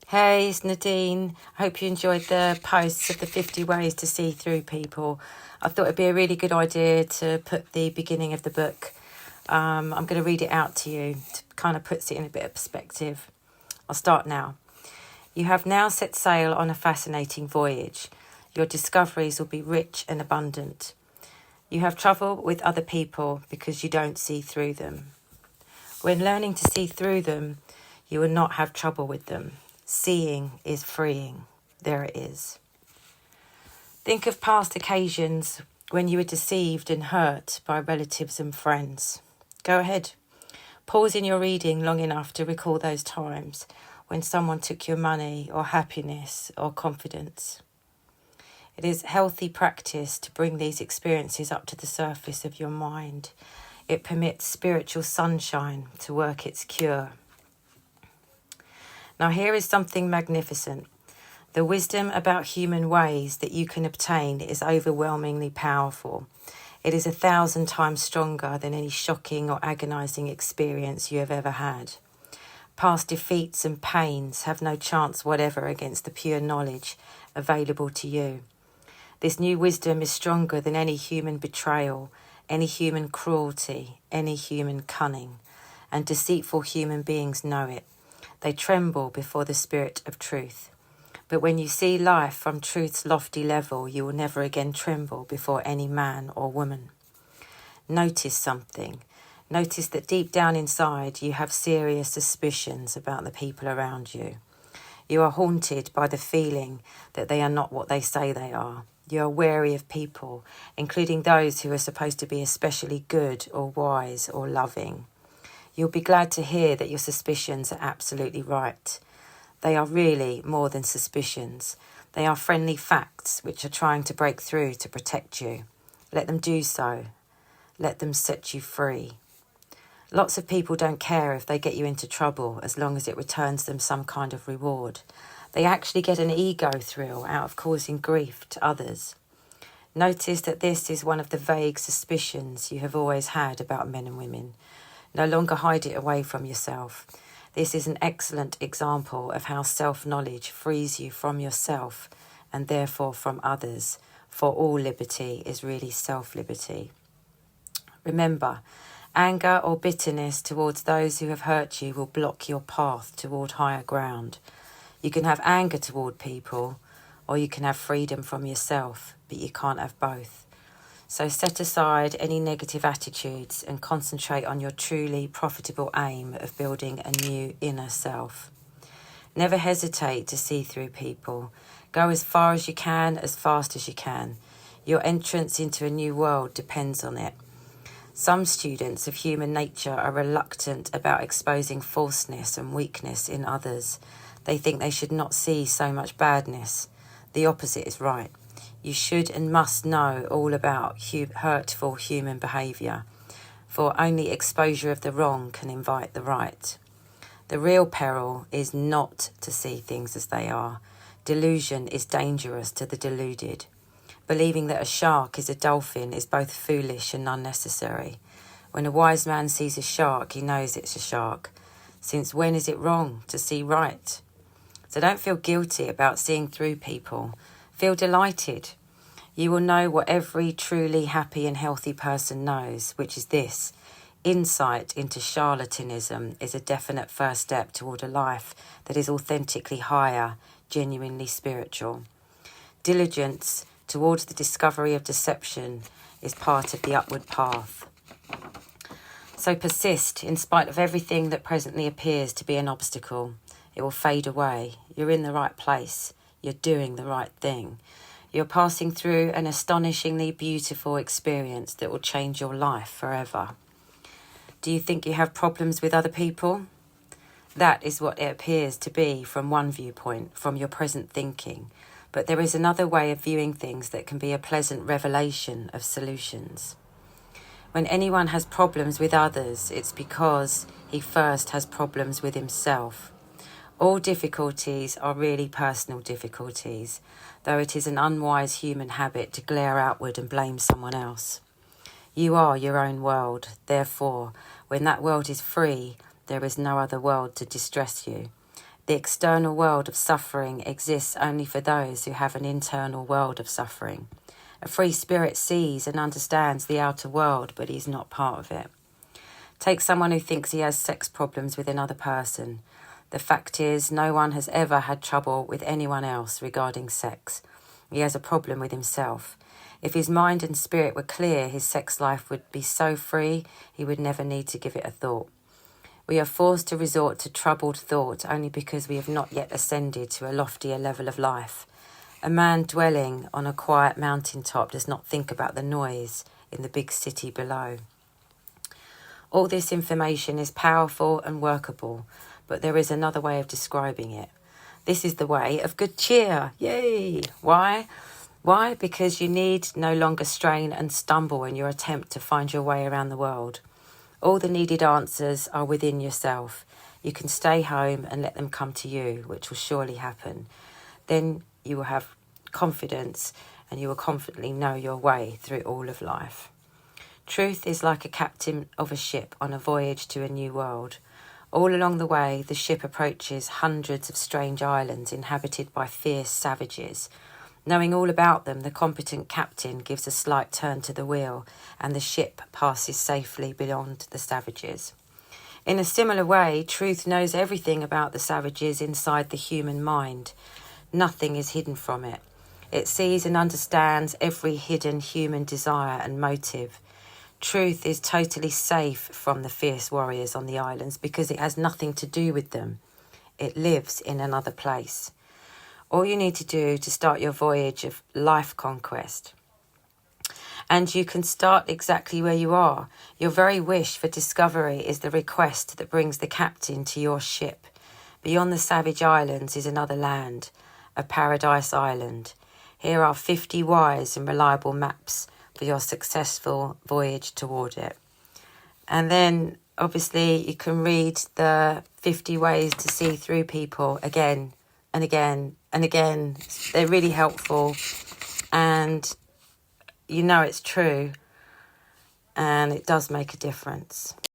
Hey, it's Nadine. I hope you enjoyed the posts of the 50 ways to see through people. I thought it'd be a really good idea to put the beginning of the book. I'm going to read it out to you to kind of puts it in a bit of perspective. I'll start now. You have now set sail on a fascinating voyage. Your discoveries will be rich and abundant. You have trouble with other people because you don't see through them. When learning to see through them, you will not have trouble with them. Seeing is freeing. There it is. Think of past occasions when you were deceived and hurt by relatives and friends. Go ahead. Pause in your reading long enough to recall those times when someone took your money or happiness or confidence. It is healthy practice to bring these experiences up to the surface of your mind. It permits spiritual sunshine to work its cure. Now here is something magnificent. The wisdom about human ways that you can obtain is overwhelmingly powerful. It is 1,000 times stronger than any shocking or agonizing experience you have ever had. Past defeats and pains have no chance whatever against the pure knowledge available to you. This new wisdom is stronger than any human betrayal, any human cruelty, any human cunning, and deceitful human beings know it. They tremble before the spirit of truth. But when you see life from truth's lofty level, you will never again tremble before any man or woman. Notice something. Notice that deep down inside you have serious suspicions about the people around you. You are haunted by the feeling that they are not what they say they are. You are wary of people, including those who are supposed to be especially good or wise or loving. You'll be glad to hear that your suspicions are absolutely right. They are really more than suspicions. They are friendly facts which are trying to break through to protect you. Let them do so. Let them set you free. Lots of people don't care if they get you into trouble as long as it returns them some kind of reward. They actually get an ego thrill out of causing grief to others. Notice that this is one of the vague suspicions you have always had about men and women. No longer hide it away from yourself. This is an excellent example of how self-knowledge frees you from yourself and therefore from others, for all liberty is really self-liberty. Remember, anger or bitterness towards those who have hurt you will block your path toward higher ground. You can have anger toward people, or you can have freedom from yourself, but you can't have both. So set aside any negative attitudes and concentrate on your truly profitable aim of building a new inner self. Never hesitate to see through people. Go as far as you can, as fast as you can. Your entrance into a new world depends on it. Some students of human nature are reluctant about exposing falseness and weakness in others. They think they should not see so much badness. The opposite is right. You should and must know all about hurtful human behaviour, for only exposure of the wrong can invite the right. The real peril is not to see things as they are. Delusion is dangerous to the deluded. Believing that a shark is a dolphin is both foolish and unnecessary. When a wise man sees a shark, he knows it's a shark. Since when is it wrong to see right? So don't feel guilty about seeing through people. Feel delighted. You will know what every truly happy and healthy person knows, which is this. Insight into charlatanism is a definite first step toward a life that is authentically higher, genuinely spiritual. Diligence towards the discovery of deception is part of the upward path. So persist in spite of everything that presently appears to be an obstacle. It will fade away. You're in the right place. You're doing the right thing. You're passing through an astonishingly beautiful experience that will change your life forever. Do you think you have problems with other people? That is what it appears to be from one viewpoint, from your present thinking. But there is another way of viewing things that can be a pleasant revelation of solutions. When anyone has problems with others, it's because he first has problems with himself. All difficulties are really personal difficulties, though it is an unwise human habit to glare outward and blame someone else. You are your own world. Therefore, when that world is free, there is no other world to distress you. The external world of suffering exists only for those who have an internal world of suffering. A free spirit sees and understands the outer world, but he's not part of it. Take someone who thinks he has sex problems with another person. The fact is, no one has ever had trouble with anyone else regarding sex. He has a problem with himself. If his mind and spirit were clear, his sex life would be so free, he would never need to give it a thought. We are forced to resort to troubled thought only because we have not yet ascended to a loftier level of life. A man dwelling on a quiet mountaintop does not think about the noise in the big city below. All this information is powerful and workable, but there is another way of describing it. This is the way of good cheer. Yay! Why? Why? Because you need no longer strain and stumble in your attempt to find your way around the world. All the needed answers are within yourself. You can stay home and let them come to you, which will surely happen. Then you will have confidence and you will confidently know your way through all of life. Truth is like a captain of a ship on a voyage to a new world. All along the way, the ship approaches hundreds of strange islands inhabited by fierce savages. Knowing all about them, the competent captain gives a slight turn to the wheel and the ship passes safely beyond the savages. In a similar way, truth knows everything about the savages inside the human mind. Nothing is hidden from it. It sees and understands every hidden human desire and motive. Truth is totally safe from the fierce warriors on the islands because it has nothing to do with them. It lives in another place. All you need to do to start your voyage of life conquest. And you can start exactly where you are. Your very wish for discovery is the request that brings the captain to your ship. Beyond the savage islands is another land, a paradise island. Here are 50 wise and reliable maps for your successful voyage toward it. And then, obviously, you can read the 50 ways to see through people again and again and again. They're really helpful and you know it's true and it does make a difference.